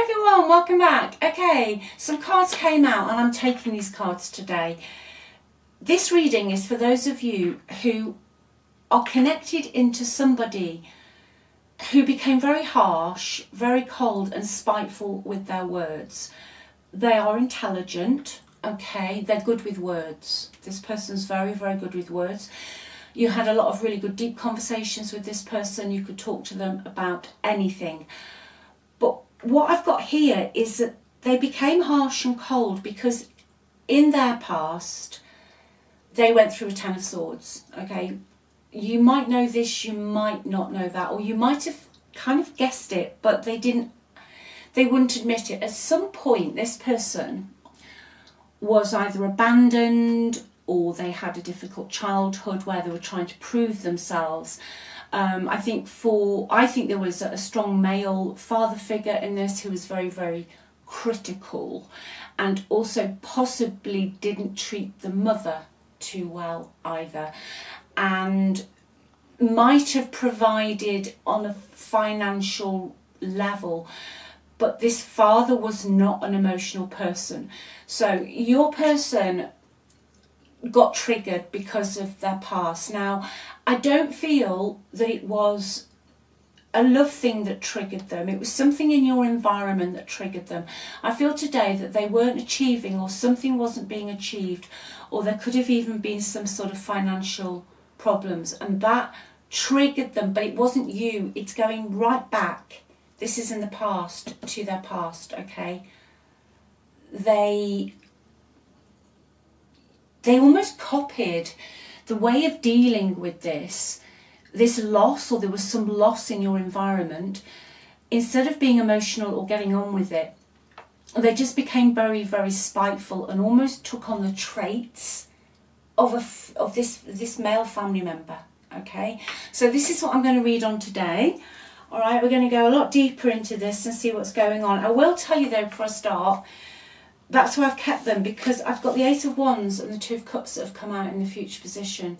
Hi everyone, welcome back. Okay, some cards came out and I'm taking these cards today. This reading is for those of you who are connected into somebody who became very harsh, very cold and spiteful with their words. They are intelligent, okay, they're good with words. This person's very, very good with words. You had a lot of really good deep conversations with this person. You could talk to them about anything. But what I've got here is that they became harsh and cold because in their past, they went through a Ten of Swords, okay? You might know this, you might not know that, or you might have kind of guessed it, but they wouldn't admit it. At some point, this person was either abandoned or they had a difficult childhood where they were trying to prove themselves. I think there was a strong male father figure in this who was very, very critical and also possibly didn't treat the mother too well either, and might have provided on a financial level, but this father was not an emotional person. So your person got triggered because of their past. Now, I don't feel that it was a love thing that triggered them. It was something in your environment that triggered them. I feel today that they weren't achieving, or something wasn't being achieved, or there could have even been some sort of financial problems, and that triggered them. But it wasn't you. It's going right back. This is in the past, to their past, okay? They almost copied the way of dealing with this loss, or there was some loss in your environment. Instead of being emotional or getting on with it, they just became very, very spiteful and almost took on the traits of this male family member, okay? So this is what I'm going to read on today. All right, we're going to go a lot deeper into this and see what's going on. I will tell you though before I start, that's why I've kept them, because I've got the Ace of Wands and the Two of Cups that have come out in the future position.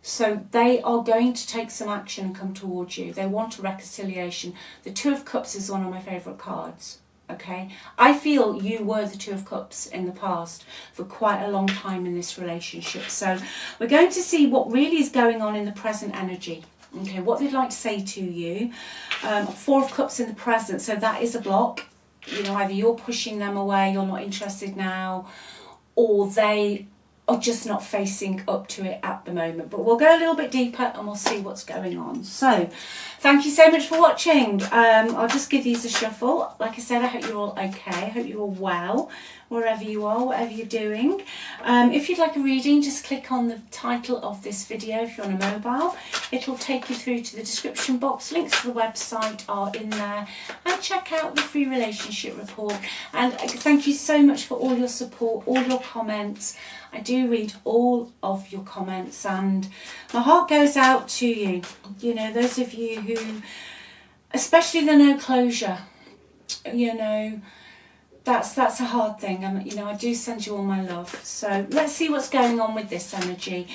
So they are going to take some action and come towards you. They want a reconciliation. The Two of Cups is one of my favourite cards, okay? I feel you were the Two of Cups in the past for quite a long time in this relationship. So we're going to see what really is going on in the present energy. Okay, what they'd like to say to you. Four of Cups in the present, so that is a block. You know, either you're pushing them away, you're not interested now, or they are just not facing up to it at the moment. But we'll go a little bit deeper and we'll see what's going on. So, thank you so much for watching. I'll just give these a shuffle. Like I said, I hope you're all okay. I hope you're all well, wherever you are, whatever you're doing. If you'd like a reading, just click on the title of this video if you're on a mobile. It'll take you through to the description box. Links to the website are in there. And check out the free relationship report. And thank you so much for all your support, all your comments. I do read all of your comments and my heart goes out to you. You know, those of you who, especially the no closure, you know, that's a hard thing, and you know, I do send you all my love. So let's see what's going on with this energy.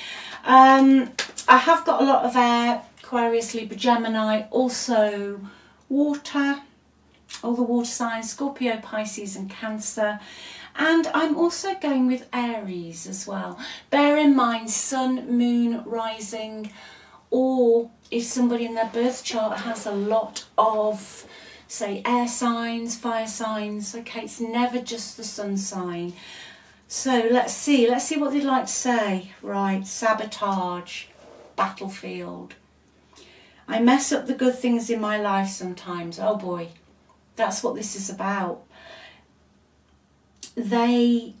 I have got a lot of air, Aquarius, Libra, Gemini, also water, all the water signs, Scorpio, Pisces and Cancer. And I'm also going with Aries as well. Bear in mind Sun, Moon, Rising, or if somebody in their birth chart has a lot of, say, air signs, fire signs, okay, it's never just the sun sign. So let's see what they'd like to say. Right, sabotage, battlefield. I mess up the good things in my life sometimes. Oh boy, that's what this is about. They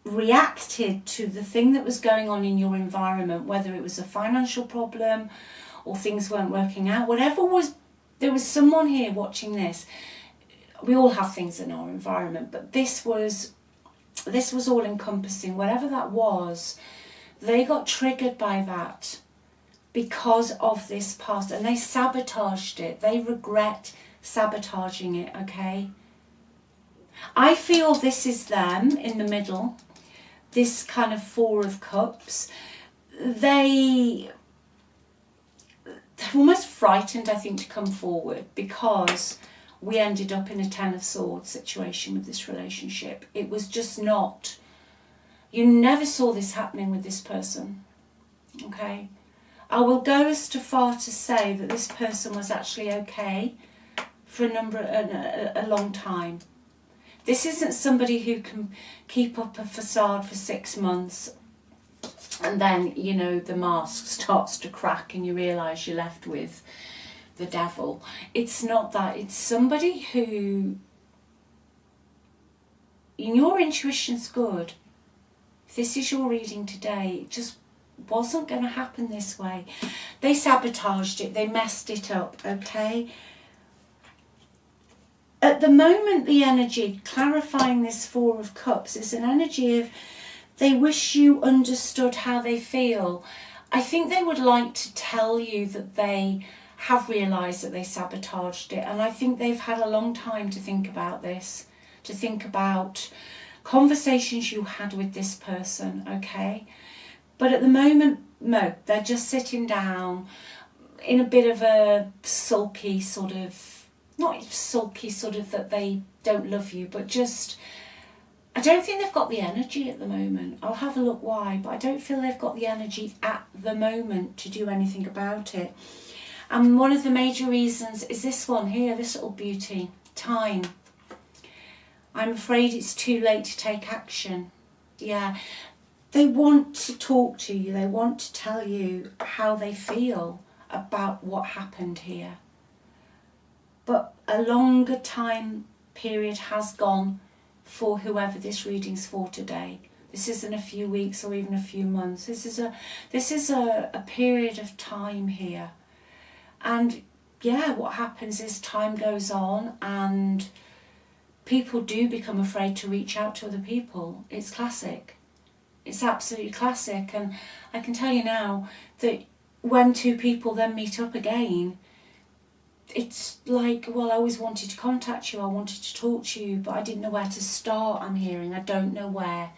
reacted to the thing that was going on in your environment, whether it was a financial problem or things weren't working out, whatever was, there was someone here watching this. We all have things in our environment, but this was all encompassing. Whatever that was, they got triggered by that because of this past, and they sabotaged it. They regret sabotaging it, okay? I feel this is them in the middle, this kind of Four of Cups. They're almost frightened, I think, to come forward because we ended up in a Ten of Swords situation with this relationship. It was just not, you never saw this happening with this person, okay? I will go as far to say that this person was actually okay for a long time. This isn't somebody who can keep up a facade for 6 months and then, you know, the mask starts to crack and you realise you're left with the devil. It's not that. It's somebody who, your intuition's good. If this is your reading today, it just wasn't going to happen this way. They sabotaged it. They messed it up, okay? At the moment, the energy, clarifying this Four of Cups, is an energy of they wish you understood how they feel. I think they would like to tell you that they have realised that they sabotaged it, and I think they've had a long time to think about this, to think about conversations you had with this person, okay? But at the moment, no, they're just sitting down in a bit of a sulky sort of, not sulky sort of that they don't love you, but just, I don't think they've got the energy at the moment. I'll have a look why, but I don't feel they've got the energy at the moment to do anything about it. And one of the major reasons is this one here, this little beauty, time. I'm afraid it's too late to take action. Yeah, they want to talk to you. They want to tell you how they feel about what happened here. But a longer time period has gone for whoever this reading's for today. This isn't a few weeks or even a few months. This is a period of time here. And yeah, what happens is time goes on and people do become afraid to reach out to other people. It's classic. It's absolutely classic. And I can tell you now that when two people then meet up again, it's like, well, I always wanted to contact you, I wanted to talk to you, but I didn't know where to start, I'm hearing. I don't know where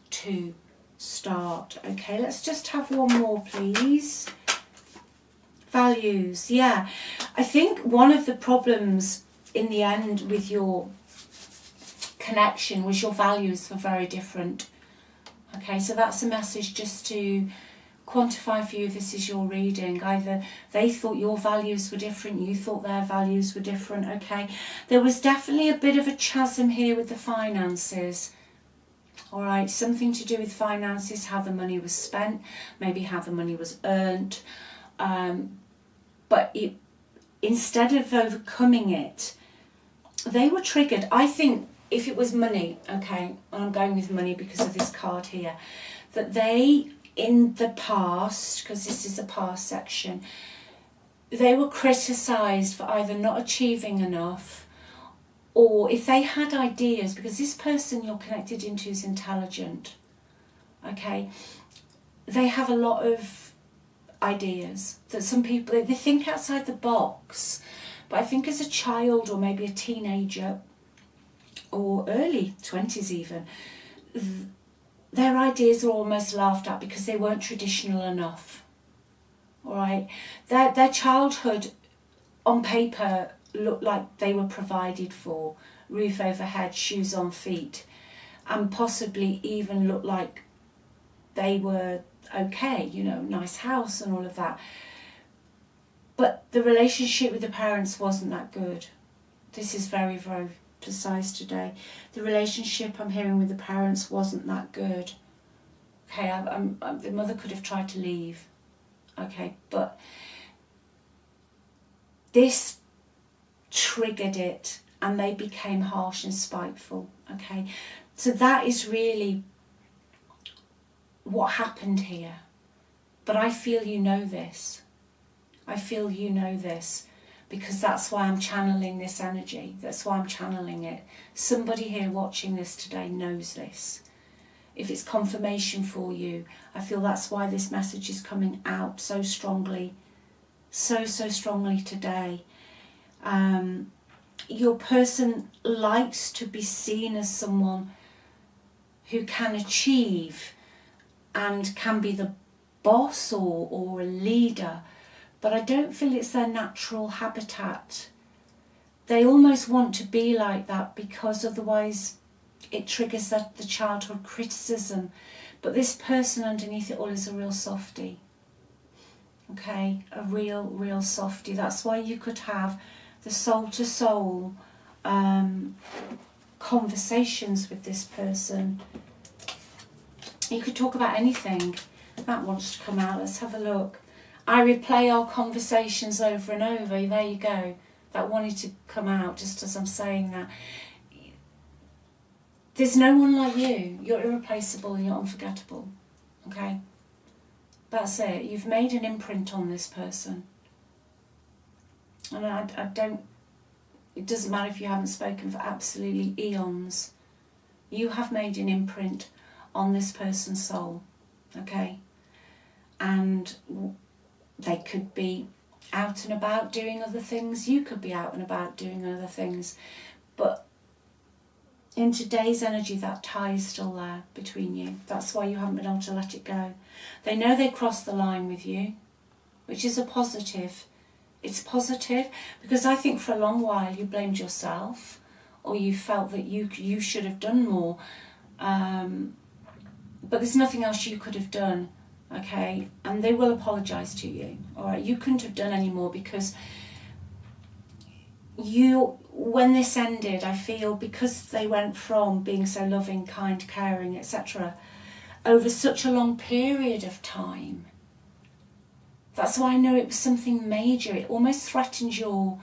to start. Okay, let's just have one more, please. Values, yeah. I think one of the problems in the end with your connection was your values were very different. Okay, so that's a message just to quantify for you. This is your reading. Either they thought your values were different, you thought their values were different. Okay, there was definitely a bit of a chasm here with the finances. All right, something to do with finances, how the money was spent, maybe how the money was earned. But instead of overcoming it, they were triggered. I think if it was money, okay, and I'm going with money because of this card here, that they, in the past, because this is a past section, they were criticised for either not achieving enough, or if they had ideas, because this person you're connected into is intelligent, okay, they have a lot of ideas that some people, they think outside the box, but I think as a child or maybe a teenager or early 20s even, their ideas are almost laughed at because they weren't traditional enough. All right, their childhood on paper looked like they were provided for, roof overhead, shoes on feet, and possibly even looked like they were okay, you know, nice house and all of that. But the relationship with the parents wasn't that good. This is very, very precise today. The relationship I'm hearing with the parents wasn't that good. Okay, the mother could have tried to leave. Okay, but this triggered it and they became harsh and spiteful. Okay, so that is really what happened here. But I feel you know this. I feel you know this, because that's why I'm channeling this energy. That's why I'm channeling it. Somebody here watching this today knows this. If it's confirmation for you, I feel that's why this message is coming out so strongly, so strongly today. Your person likes to be seen as someone who can achieve and can be the boss or a leader, but I don't feel it's their natural habitat. They almost want to be like that because otherwise it triggers the childhood criticism. But this person underneath it all is a real softie. Okay, a real softie. That's why you could have the soul-to-soul conversations with this person. You could talk about anything. That wants to come out. Let's have a look. I replay our conversations over and over. There you go. That wanted to come out just as I'm saying that. There's no one like you. You're irreplaceable and you're unforgettable. Okay? That's it. You've made an imprint on this person. And I don't... It doesn't matter if you haven't spoken for absolutely eons. You have made an imprint on this person's soul. Okay? And they could be out and about doing other things. You could be out and about doing other things. But in today's energy, that tie is still there between you. That's why you haven't been able to let it go. They know they crossed the line with you, which is a positive. It's positive because I think for a long while you blamed yourself, or you felt that you should have done more. But there's nothing else you could have done. Okay, and they will apologise to you. All right, you couldn't have done any more because when this ended, I feel because they went from being so loving, kind, caring, etc., over such a long period of time. That's why I know it was something major. It almost threatened your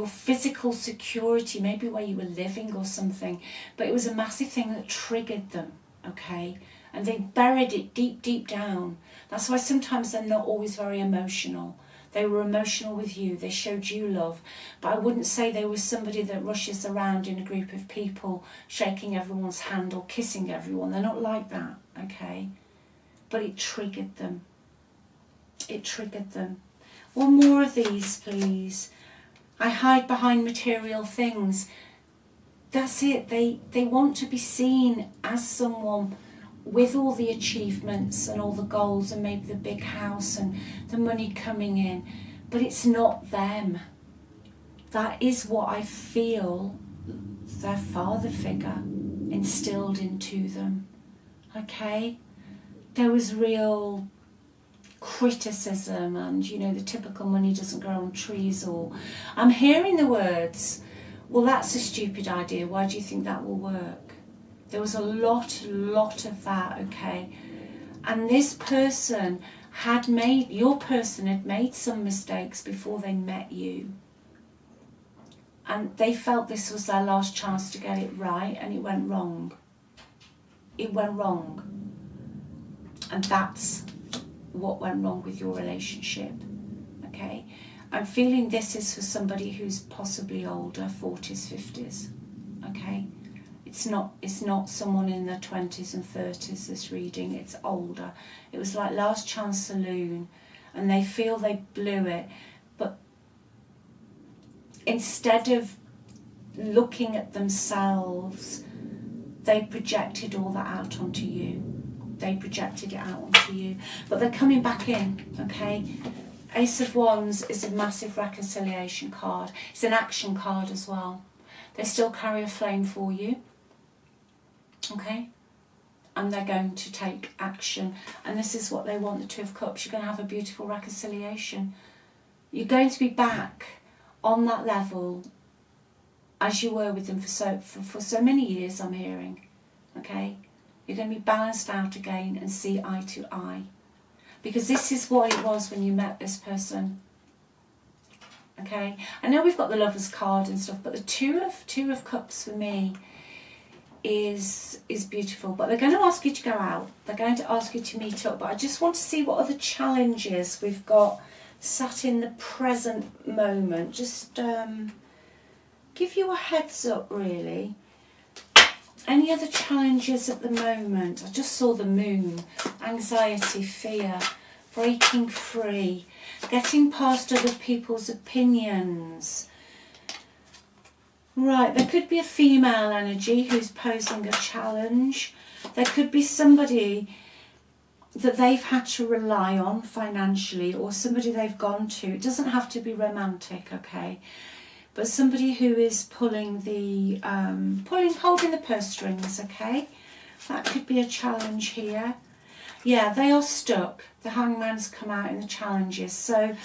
physical security, maybe where you were living or something. But it was a massive thing that triggered them. Okay. And they buried it deep down. That's why sometimes they're not always very emotional. They were emotional with you. They showed you love. But I wouldn't say they were somebody that rushes around in a group of people, shaking everyone's hand or kissing everyone. They're not like that, okay? But it triggered them. It triggered them. One more of these, please. I hide behind material things. That's it. They want to be seen as someone with all the achievements and all the goals and maybe the big house and the money coming in, but it's not them. That is what I feel their father figure instilled into them. Okay? There was real criticism and, you know, the typical money doesn't grow on trees, or I'm hearing the words, well, that's a stupid idea. Why do you think that will work? There was a lot of that, okay? And this person your person had made some mistakes before they met you. And they felt this was their last chance to get it right, and it went wrong. It went wrong. And that's what went wrong with your relationship, okay? I'm feeling this is for somebody who's possibly older, 40s, 50s, okay? It's not someone in their 20s and 30s, this reading. It's older. It was like last chance saloon, and they feel they blew it. But instead of looking at themselves, they projected all that out onto you. They projected it out onto you. But they're coming back in, okay? Ace of Wands is a massive reconciliation card. It's an action card as well. They still carry a flame for you. Okay, and they're going to take action, and this is what they want, the Two of Cups. You're going to have a beautiful reconciliation. You're going to be back on that level as you were with them for so many years, I'm hearing. Okay, you're going to be balanced out again and see eye to eye, because this is what it was when you met this person. Okay, I know we've got the Lover's card and stuff, but the Two of Cups for me is beautiful. But they're going to ask you to go out. They're going to ask you to meet up. But I just want to see what other challenges we've got sat in the present moment. Just give you a heads up, really. Any other challenges at the moment? I just saw the Moon. Anxiety, fear, breaking free, getting past other people's opinions. Right, there could be a female energy who's posing a challenge. There could be somebody, that they've had to rely on financially, or somebody they've gone to. It doesn't have to be romantic, okay? But somebody who is holding the purse strings, okay? That could be a challenge here. Yeah, they are stuck. The Hangman's come out in the challenges. So,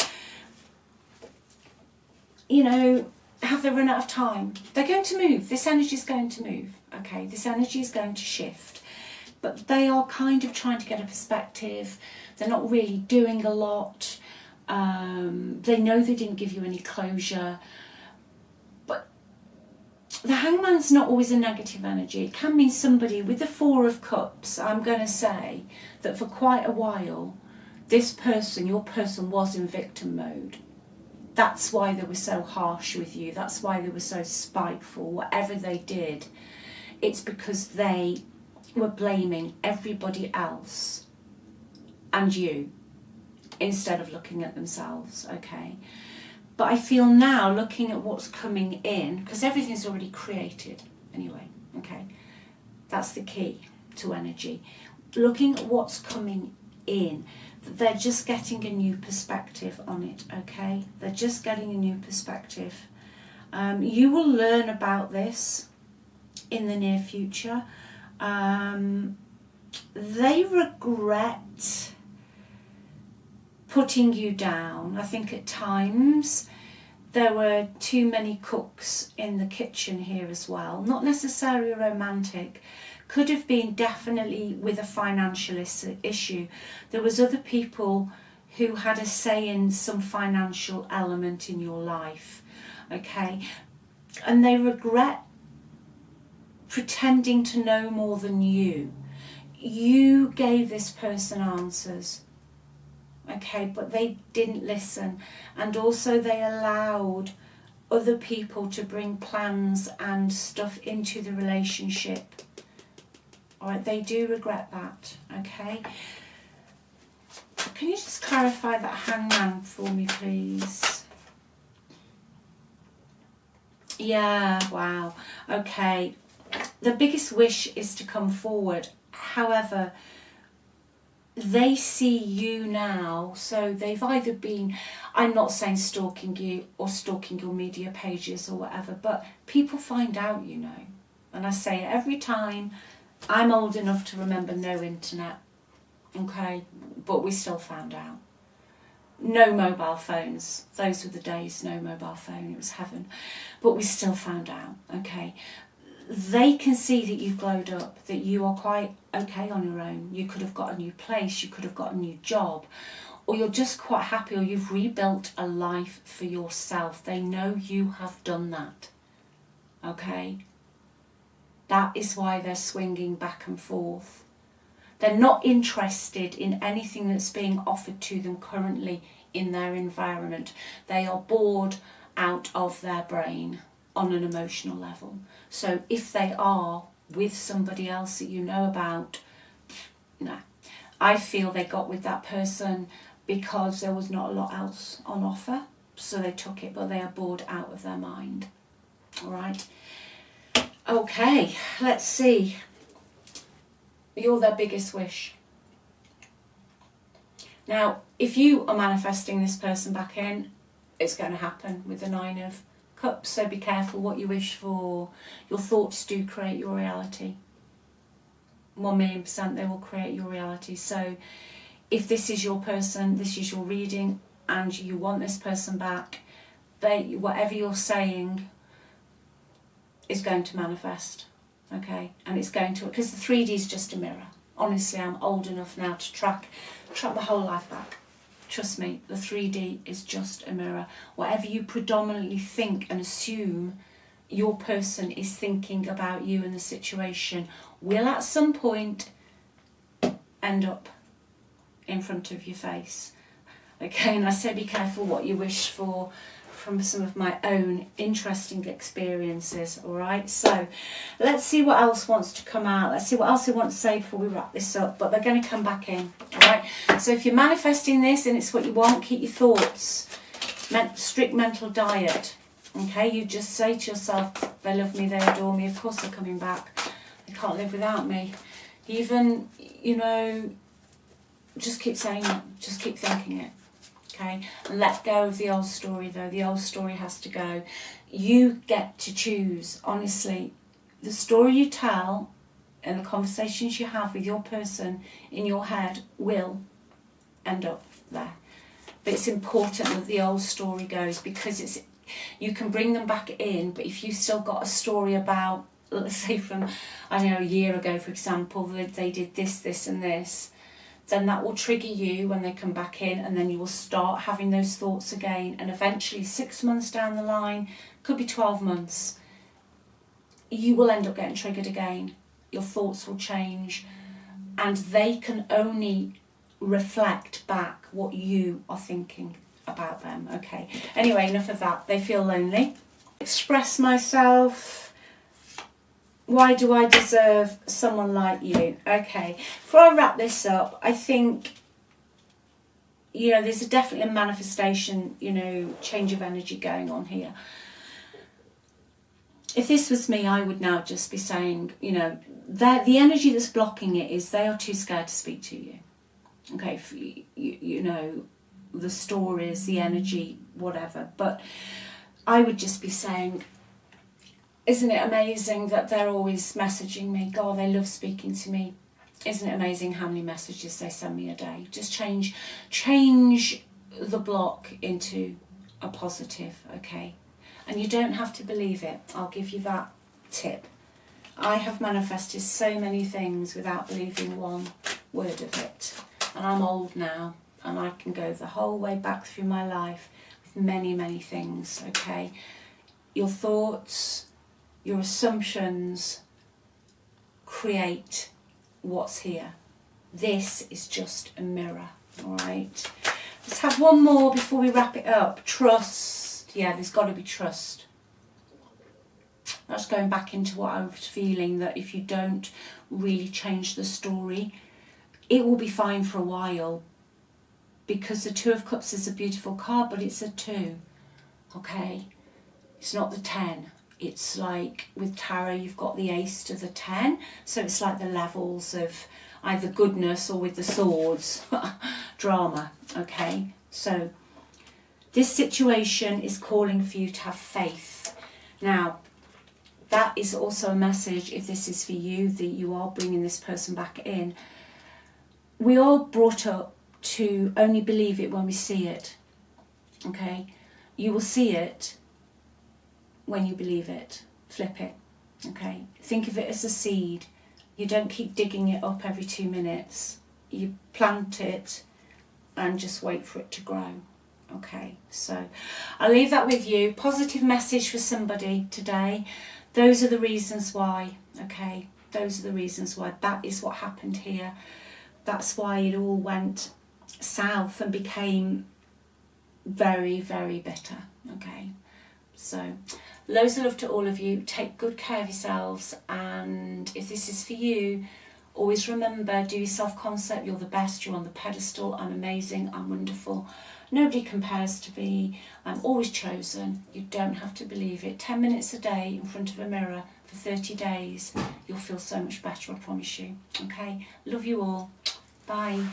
you know, have they run out of time? They're going to move. This energy is going to move, okay? This energy is going to shift. But they are kind of trying to get a perspective. They're not really doing a lot. They know they didn't give you any closure. But the Hangman's not always a negative energy. It can mean somebody with the Four of Cups. I'm going to say that for quite a while, this person, your person, was in victim mode. That's why they were so harsh with you. That's why they were so spiteful. Whatever they did, it's because they were blaming everybody else and you instead of looking at themselves, okay? But I feel now, looking at what's coming in, because everything's already created anyway, okay? That's the key to energy. Looking at what's coming in, they're just getting a new perspective on it, okay? They're just getting a new perspective. You will learn about this in the near future. They regret putting you down. I think at times there were too many cooks in the kitchen here as well. Not necessarily romantic. Could have been definitely with a financial issue. There was other people who had a say in some financial element in your life, okay? And they regret pretending to know more than you. You gave this person answers, okay, but they didn't listen. And also they allowed other people to bring plans and stuff into the relationship. All right, they do regret that, okay? Can you just clarify that Hangman for me, please? Yeah, wow, okay. The biggest wish is to come forward. However, they see you now, so they've either been, I'm not saying stalking you or stalking your media pages or whatever, but people find out, you know. And I say it every time. I'm old enough to remember no internet, okay, but we still found out. No mobile phones. Those were the days, no mobile phone, it was heaven. But we still found out, okay. They can see that you've glowed up, that you are quite okay on your own. You could have got a new place, you could have got a new job, or you're just quite happy, or you've rebuilt a life for yourself. They know you have done that, okay? That is why they're swinging back and forth. They're not interested in anything that's being offered to them currently in their environment. They are bored out of their brain on an emotional level. So if they are with somebody else that you know about, no. I feel they got with that person because there was not a lot else on offer, so they took it, but they are bored out of their mind. All right. Okay, let's see. You're their biggest wish. Now, if you are manifesting this person back in, it's going to happen with the Nine of Cups, so be careful what you wish for. Your thoughts do create your reality. 1,000,000% they will create your reality. So if this is your person, this is your reading, and you want this person back, whatever you're saying is going to manifest, okay? And it's going to, because the 3D is just a mirror. Honestly, I'm old enough now to track my whole life back. Trust me, the 3D is just a mirror. Whatever you predominantly think and assume your person is thinking about you and the situation will at some point end up in front of your face. Okay, and I say be careful what you wish for, from some of my own interesting experiences. All right, so let's see what else wants to come out. Let's see what else they want to say before we wrap this up, but they're going to come back in. All right, so if you're manifesting this and it's what you want, keep your thoughts, strict mental diet. Okay, you just say to yourself, they love me, they adore me, of course they're coming back, they can't live without me. Even, you know, just keep saying it, just keep thinking it, okay? And let go of the old story though. The old story has to go. You get to choose, honestly. The story you tell and the conversations you have with your person in your head will end up there. But it's important that the old story goes, because you can bring them back in, but if you've still got a story about, let's say from, I don't know, a year ago, for example, that they did this, this and this, then that will trigger you when they come back in, and then you will start having those thoughts again, and eventually 6 months down the line, could be 12 months, you will end up getting triggered again. Your thoughts will change, and they can only reflect back what you are thinking about them, okay? Anyway, enough of that. They feel lonely. Express myself. Why do I deserve someone like you? Okay, before I wrap this up, I think, there's definitely a manifestation, change of energy going on here. If this was me, I would now just be saying, that the energy that's blocking it is they are too scared to speak to you. Okay, the stories, the energy, whatever. But I would just be saying, isn't it amazing that they're always messaging me? God, they love speaking to me. Isn't it amazing how many messages they send me a day? Just change the block into a positive, okay? And you don't have to believe it. I'll give you that tip. I have manifested so many things without believing one word of it. And I'm old now, and I can go the whole way back through my life with many, many things, okay? Your thoughts, your assumptions create what's here. This is just a mirror, all right? Let's have one more before we wrap it up. Trust. Yeah, there's got to be trust. That's going back into what I was feeling, that if you don't really change the story, it will be fine for a while, because the Two of Cups is a beautiful card, but it's a 2, okay? It's not the 10. It's like with tarot, you've got the ace to the 10, so it's like the levels of either goodness or, with the swords, drama, okay? So this situation is calling for you to have faith. Now, that is also a message, if this is for you, that you are bringing this person back in. We are brought up to only believe it when we see it, okay? You will see it when you believe it. Flip it, okay? Think of it as a seed. You don't keep digging it up every 2 minutes. You plant it and just wait for it to grow, okay? So I'll leave that with you. Positive message for somebody today. Those are the reasons why, okay? Those are the reasons why. That is what happened here. That's why it all went south and became very, very bitter, okay? So loads of love to all of you. Take good care of yourselves, and if this is for you, always remember, do your self-concept. You're the best. You're on the pedestal. I'm amazing. I'm wonderful. Nobody compares to me. I'm always chosen. You don't have to believe it. 10 minutes a day in front of a mirror for 30 days. You'll feel so much better, I promise you. Okay? Love you all. Bye.